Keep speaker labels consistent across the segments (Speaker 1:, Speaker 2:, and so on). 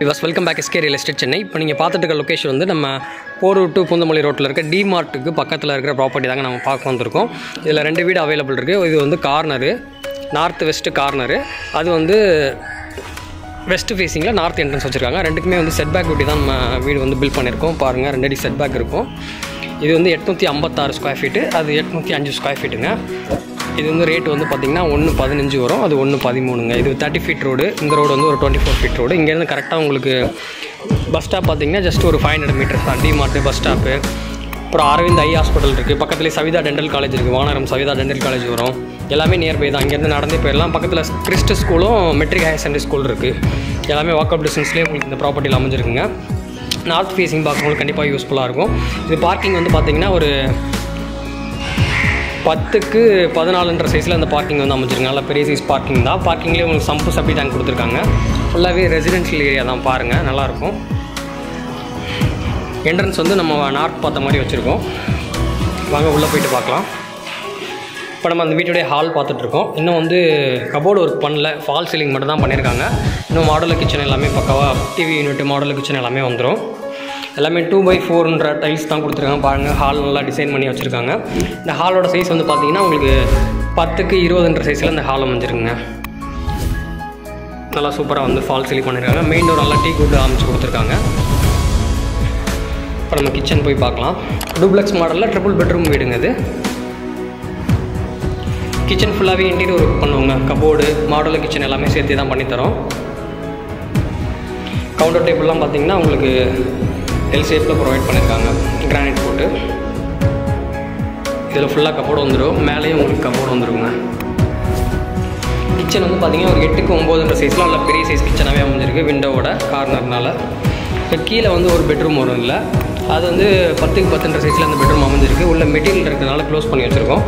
Speaker 1: Welcome back SK real estate Chennai. இப்போ நீங்கள் பார்த்துட்டு இருக்க லொக்கேஷன் வந்து நம்ம போரூர் டு பூந்தமல்லி ரோட்டில் இருக்க டிமார்ட்டுக்கு பக்கத்தில் இருக்கிற ப்ராப்பர்ட்டி தாங்க நம்ம பார்க்க வந்திருக்கோம். இதில் 2 வீடு அவைலபிள் இருக்குது. இது வந்து கார்னரு, நார்த் வெஸ்ட் கார்னரு, அது வந்து வெஸ்ட் ஃபேஸிங்கில் நார்த் என்ட்ரன்ஸ் வச்சுருக்காங்க. ரெண்டுக்குமே வந்து செட் பேக் ஒட்டி தான் நம்ம வீடு வந்து பில்ட் பண்ணியிருக்கோம். பாருங்கள், 2 அடி செட் பேக் இருக்கும். இது வந்து 856 ஸ்கொயர் ஃபீட்டு, அது 805 ஸ்கொயர் ஃபீட்டுங்க. இது வந்து ரேட் வந்து பார்த்திங்கன்னா 1.15 வரும், அது 1.13ங்க. இது 30 ஃபீட் ரோடு, இந்த ரோடு வந்து ஒரு 24 ஃபீட் ரோடு. இங்கேருந்து கரெக்டாக உங்களுக்கு பஸ் ஸ்டாப் பார்த்திங்கன்னா ஜஸ்ட் ஒரு 500 மீட்டர்ஸ் தான். டிமார்ட்டு, பஸ் ஸ்டாப்பு, அப்புறம் அரவிந்த் ஐ ஹாஸ்பிட்டல் இருக்குது. பக்கத்துலேயே சவிதா டென்டல் காலேஜ் இருக்குது. வானரம் சவிதா டென்டல் காலேஜ் வரும். எல்லாமே நியர்பை தான். இங்கேருந்து நடந்தே போயிடலாம். பக்கத்தில் கிறிஸ்ட் ஸ்கூலும் மெட்ரிக் ஹையர் செகண்டரி ஸ்கூல் இருக்குது. எல்லாமே வாக்கப் டிஸ்டன்ஸ்லேயே உங்களுக்கு இந்த ப்ராப்பர்ட்டியில் அமைஞ்சிருக்குங்க. நார்த் ஃபேஸிங் பார்க்கும்போது கண்டிப்பாக யூஸ்ஃபுல்லாக இருக்கும். இது பார்க்கிங் வந்து பார்த்திங்கன்னா ஒரு 10க்கு 14 சைஸில் அந்த பார்க்கிங் வந்து அமைஞ்சிருங்க. நல்லா பெரிய சைஸ் பார்க்கிங் தான். பார்க்கிங்லேயே உங்களுக்கு சம்பு சப்பி டேங்க் கொடுத்துருக்காங்க. ஃபுல்லாகவே ரெசிடென்ஷியல் ஏரியா தான். பாருங்கள், நல்லாயிருக்கும். என்ட்ரன்ஸ் வந்து நம்ம நார்த் பார்த்த மாதிரி வச்சுருக்கோம். வாங்க உள்ளே போய்ட்டு பார்க்கலாம். இப்போ நம்ம அந்த வீட்டுடைய ஹால் பார்த்துட்ருக்கோம். இன்னும் வந்து கபோர்டு ஒர்க் பண்ணல, ஃபால் சீலிங் மட்டும் தான் பண்ணியிருக்காங்க. இன்னும் மாடலர் கிச்சன் எல்லாமே பக்காவாக டிவி யூனிட், மாடலர் கிச்சன் எல்லாமே வந்துடும். எல்லாமே 2x4 டைல்ஸ் தான் கொடுத்துருக்காங்க. பாருங்கள், ஹால் நல்லா டிசைன் பண்ணி வச்சுருக்காங்க. இந்த ஹாலோட சைஸ் வந்து பார்த்திங்கன்னா உங்களுக்கு 10க்கு 20 சைஸில் இந்த ஹால் அமைஞ்சிருக்குங்க. நல்லா சூப்பராக வந்து ஃபால் சீலிங் பண்ணியிருக்காங்க. மெயின் டோர் நல்லா டீ குட் அமைச்சு கொடுத்துருக்காங்க. இப்போ நம்ம கிச்சன் போய் பார்க்கலாம். டூப்ளெக்ஸ் மாடலில் ட்ரிபிள் பெட்ரூம் வீடுங்க இது. கிச்சன் ஃபுல்லாகவே இன்டீரியர் ஒர்க் பண்ணுவோங்க. கபோர்டு, மாடலர் கிச்சன் எல்லாமே சேர்த்து தான் பண்ணித்தரோம். கவுண்டர் டேபிள்லாம் பார்த்திங்கன்னா உங்களுக்கு எல் ஷேப்பில் ப்ரொவைட் பண்ணியிருக்காங்க, கிரானைட் போட்டு. இதில் ஃபுல்லாக கபோர்டு வந்துடும். மேலேயும் உங்களுக்கு கபோர்டு வந்துடுங்க. கிச்சன் வந்து பார்த்திங்கன்னா ஒரு 8க்கு 9 சைஸில் நல்ல பெரிய சைஸ் கிச்சனாகவே அமைஞ்சிருக்கு. விண்டோவோட கார்னர்னால் இப்போ கீழே வந்து ஒரு பெட்ரூம் வரும். இல்லை, அது வந்து 10க்கு 10 சைஸில் அந்த பெட்ரூம் அமைஞ்சிருக்கு. உள்ள மெட்டீரியல் இருக்கிறதுனால க்ளோஸ் பண்ணி வச்சுருக்கோம்.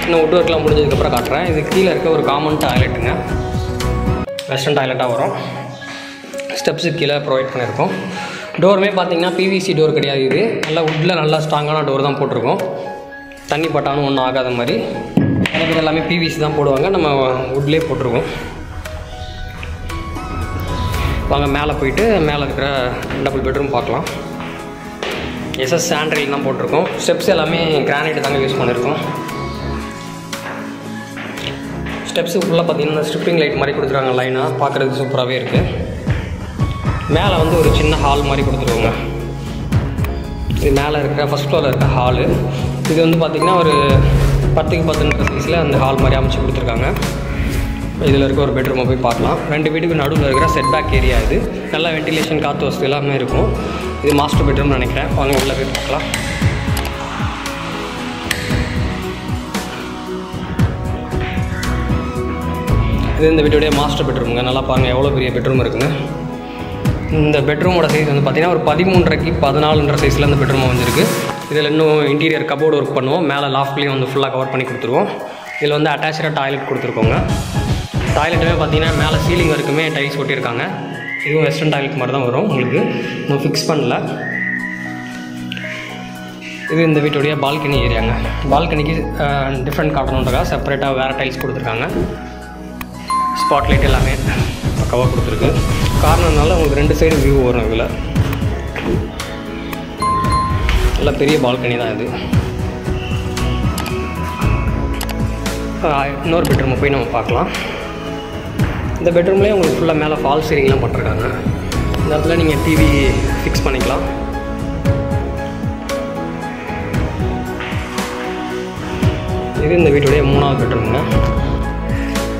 Speaker 1: இன்னும் வுட் ஒர்க்லாம் முடிஞ்சதுக்கப்புறம் காட்டுறேன். இது கீழே இருக்க ஒரு காமன் டாய்லெட்டுங்க, வெஸ்டர்ன் டாய்லெட்டாக வரும். ஸ்டெப்ஸுக்கு கீழே ப்ரொவைட் பண்ணியிருக்கோம். டோருமே பார்த்திங்கன்னா பிவிசி டோர் கிடையாது. இது நல்லா வுட்டில் நல்லா ஸ்ட்ராங்கான டோர் தான் போட்டிருக்கோம். தண்ணி பட்டாலும் ஒன்றும் ஆகாத மாதிரி. எனக்கு எல்லாமே பிவிசி தான் போடுவாங்க, நம்ம வுட்லேயே போட்டிருக்கோம். வாங்க மேலே போயிட்டு மேலே இருக்கிற டபுள் பெட்ரூம் பார்க்கலாம். எஸ்எஸ் சாண்ட்ரைல் தான் போட்டிருக்கோம். ஸ்டெப்ஸ் எல்லாமே கிரானைட் தாங்க யூஸ் பண்ணியிருக்கோம். ஸ்டெப்ஸு ஃபுல்லாக பார்த்திங்கன்னா ஸ்ட்ரிப்பிங் லைட் மாதிரி கொடுத்துருக்காங்க. லைனாக பார்க்குறதுக்கு சூப்பராகவே இருக்குது. மேலே வந்து ஒரு சின்ன ஹால் மாதிரி கொடுத்துருவோங்க. இது மேலே இருக்கிற ஃபஸ்ட் ஃப்ளோரில் இருக்க ஹாலு. இது வந்து பார்த்திங்கன்னா ஒரு 10க்கு 10 சைஸில் அந்த ஹால் மாதிரி அமைச்சு கொடுத்துருக்காங்க. இதில் இருக்க ஒரு பெட்ரூமை போய் பார்க்கலாம். 2 வீட்டுக்கு நடுவில் இருக்கிற செட் பேக் ஏரியா இது. நல்லா வென்டிலேஷன், காற்று வசதி எல்லாமே இருக்கும். இது மாஸ்டர் பெட்ரூம்னு நினைக்கிறேன். வாங்க உள்ளே போய் பார்க்கலாம். இது இந்த வீட்டுடைய மாஸ்டர் பெட்ரூமுங்க. நல்லா பாருங்கள், எவ்வளோ பெரிய பெட்ரூம் இருக்குங்க. இந்த பெட்ரூமோட சைஸ் வந்து பார்த்திங்கன்னா ஒரு 13க்கு 14 சைஸில் இந்த பெட்ரூம் வந்துருக்கு. இதில் இன்னும் இன்டீரியர் கபோர்டு ஒர்க் பண்ணுவோம். மேலே லாஃப்ட்லேயும் வந்து ஃபுல்லாக கவர் பண்ணி கொடுத்துருவோம். இதில் வந்து அட்டாச்சாக டாய்லெட் கொடுத்துருக்கோங்க. டாய்லெட்டுமே பார்த்திங்கன்னா மேலே சீலிங் வரைக்குமே டைல்ஸ் ஒட்டியிருக்காங்க. இதுவும் வெஸ்டர்ன் டாய்லெட் மாதிரி தான் வரும். உங்களுக்கு இன்னும் ஃபிக்ஸ் பண்ணல. இது இந்த வீட்டுடைய பால்கனி ஏரியாங்க. பால்கனிக்கு டிஃப்ரெண்ட் காட்டணுன்றக்காக செப்பரேட்டாக வேறு டைல்ஸ் கொடுத்துருக்காங்க. ஸ்பாட்லைட் எல்லாமே பக்காவாக கொடுத்துருக்கு. கார்னர்னால உங்களுக்கு 2 சைடு வியூ வரும். இதில் நல்லா பெரிய பால்கனி தான் இது. இன்னொரு பெட்ரூமை போய் நம்ம பார்க்கலாம். இந்த பெட்ரூம்லேயே உங்களுக்கு ஃபுல்லாக மேலே ஃபால் சீலிங்லாம் பண்ணிருக்காங்க. இந்த இடத்துல நீங்கள் டிவி ஃபிக்ஸ் பண்ணிக்கலாம். இது இந்த வீட்டுடைய 3வது பெட்ரூமுங்க.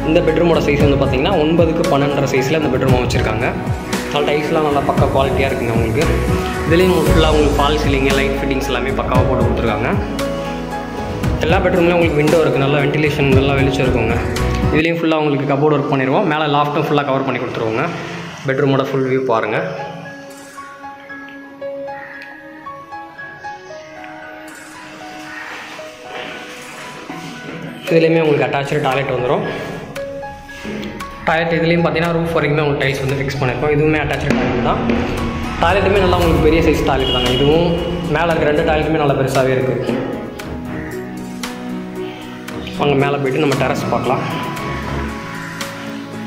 Speaker 1: இந்த பெட்ரூமோட சைஸ் வந்து பார்த்திங்கன்னா 9க்கு 12 சைஸில் இந்த பெட்ரூமை வச்சுருக்காங்க. நல்லா டைல்ஸ்லாம் நல்லா பக்கா குவாலிட்டியாக இருக்குங்க. உங்களுக்கு இதுலேயும் ஃபுல்லாக உங்களுக்கு ஃபால் சீலிங்கு, லைட் ஃபிட்டிங்ஸ் எல்லாமே பக்காவாக போட்டு கொடுத்துருக்காங்க. எல்லா பெட்ரூம்லேயும் உங்களுக்கு விண்டோ இருக்குது. நல்லா வென்டிலேஷன், நல்லா வெளிச்சம் இருக்குங்க. இதுலேயும் ஃபுல்லாக உங்களுக்கு கபோர்டு ஒர்க் பண்ணிடுவோம். மேலே லாஃப்ட்டும் ஃபுல்லாக கவர் பண்ணி கொடுத்துருவோங்க. பெட்ரூமோட ஃபுல் வியூ பாருங்கள். இதுலேயுமே உங்களுக்கு அட்டாச்சு டாய்லெட் வந்துடும். டாய்லெட் இதுலேயும் பார்த்தீங்கன்னா ரூஃப் வரைக்குமே உங்களுக்கு டைல்ஸ் வந்து ஃபிக்ஸ் பண்ணியிருக்கோம். இதுவுமே அட்டாச்சு டாய்லெட் தான். டாய்லெட்டுமே நல்லா உங்களுக்கு பெரிய சைஸ் டாய்லெட் தாங்க. இதுவும் மேலே இருக்க 2 டாய்லெட்டுமே நல்லா பெருசாகவே இருக்குது. அங்கே மேலே போய்ட்டு நம்ம டெரஸ் பார்க்கலாம்.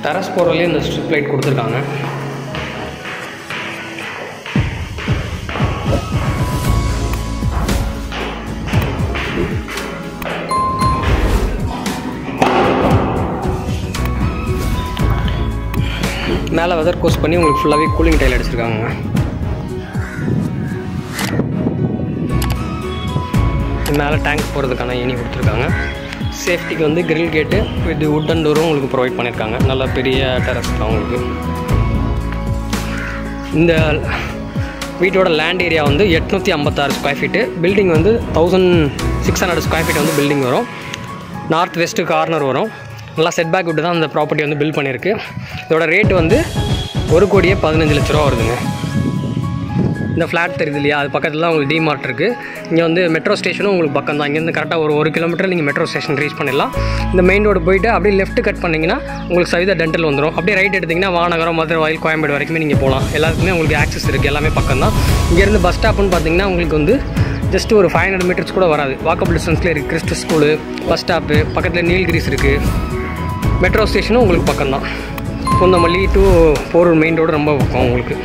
Speaker 1: டெரஸ் போகிறதுலேயே இந்த ஸ்ட்ரிப் லைட் கொடுத்துருக்காங்க. மேலே வெதர் கோர்ஸ் பண்ணி உங்களுக்கு ஃபுல்லாகவே கூலிங் டைல் அடிச்சிருக்காங்க. மேலே டேங்க் போகிறதுக்கான ஏணி கொடுத்துருக்காங்க. சேஃப்டிக்கு வந்து கிரில் கேட்டு இது வுட்டன் டோரும் உங்களுக்கு ப்ரொவைட் பண்ணியிருக்காங்க. நல்ல பெரிய டெரஸ் தான் உங்களுக்கு. இந்த வீட்டோட லேண்ட் ஏரியா வந்து 856 ஸ்கொயர் ஃபீட்டு. பில்டிங் வந்து 1600 ஸ்கொயர் ஃபீட் வந்து பில்டிங் வரும். நார்த் வெஸ்ட்டு கார்னர் வரும். நல்லா செட்பேக் விட்டு தான் அந்த ப்ராப்பர்ட்டி வந்து பில்ட் பண்ணியிருக்கு. இதோட ரேட்டு வந்து 1,15,00,000 ரூபா வருதுங்க. இந்த ஃப்ளாட் தெரியுது இல்லையா, அது பக்கத்தில் தான் உங்களுக்கு டிமார்ட் இருக்குது. இங்கே வந்து மெட்ரோ ஸ்டேஷனும் உங்களுக்கு பக்கம் தான். இங்கேருந்து கரெக்டாக ஒரு கிலோமீட்டர் நீங்கள் மெட்ரோ ஸ்டேஷன் ரீச் பண்ணிடலாம். இந்த மெயின் ரோடு போயிட்டு அப்படியே லெஃப்ட் கட் பண்ணிங்கன்னா உங்களுக்கு சவிதா டென்டல் வந்துடும். அப்படியே ரைட் எடுத்திங்கன்னா வானகரம், மதுரை, வாயில், கோயம்பேடு வரைக்குமே நீங்கள் போகலாம். எல்லாத்துக்குமே உங்களுக்கு ஆக்சஸ் இருக்குது. எல்லாமே பக்கம் தான். இங்கேருந்து பஸ் ஸ்டாப்புன்னு பார்த்தீங்கன்னா உங்களுக்கு வந்து ஜஸ்ட் ஒரு 500 மீட்டர்ஸ் கூட வராது. வாக்கபிள் டிஸ்டன்ஸ்லேயே இருக்குது. கிறிஸ்ட் ஸ்கூலு, பஸ் ஸ்டாப்பு, பக்கத்தில் நீல்கிரிஸ் இருக்குது. மெட்ரோ ஸ்டேஷனும் உங்களுக்கு பக்கம் தான். Poonamallee to Porur main road ரொம்ப பக்கம் உங்களுக்கு.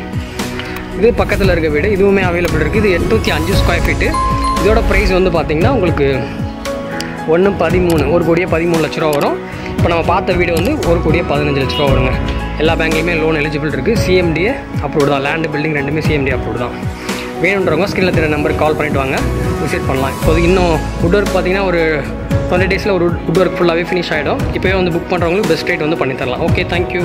Speaker 1: இது பக்கத்தில் இருக்க வீடு இதுவுமே அவைலபிள் இருக்குது. இது 805 ஸ்கொயர் ஃபீட்டு. இதோட ப்ரைஸ் வந்து பார்த்திங்கன்னா உங்களுக்கு 1,13,00,000 வரும். இப்போ நம்ம பார்த்த வீடு வந்து 1,15,00,000 வருங்க. எல்லா பேங்க்லேயுமே லோன் எலிஜிபிள் இருக்குது. சிஎம்டிஏ அப்ரூவ்டு தான். லேண்டு பில்டிங் ரெண்டுமே சிஎம்டி அப்ரூவ்டு தான். வேணுன்றவங்க ஸ்க்ரீனில் தெரிய நம்பருக்கு கால் பண்ணிவிட்டு வாங்க, விசிட் பண்ணலாம். இப்போது இன்னும் வுட் ஒர்க் பார்த்திங்கன்னா ஒரு 20 டேஸில் ஒரு வுட் ஒர்க் ஃபுல்லாகவே ஃபினிஷ் ஆகிடும். இப்போவே வந்து புக் பண்ணுறவங்களுக்கு பெஸ்ட் ரேட் வந்து பண்ணித்தரலாம். Okay, thank you.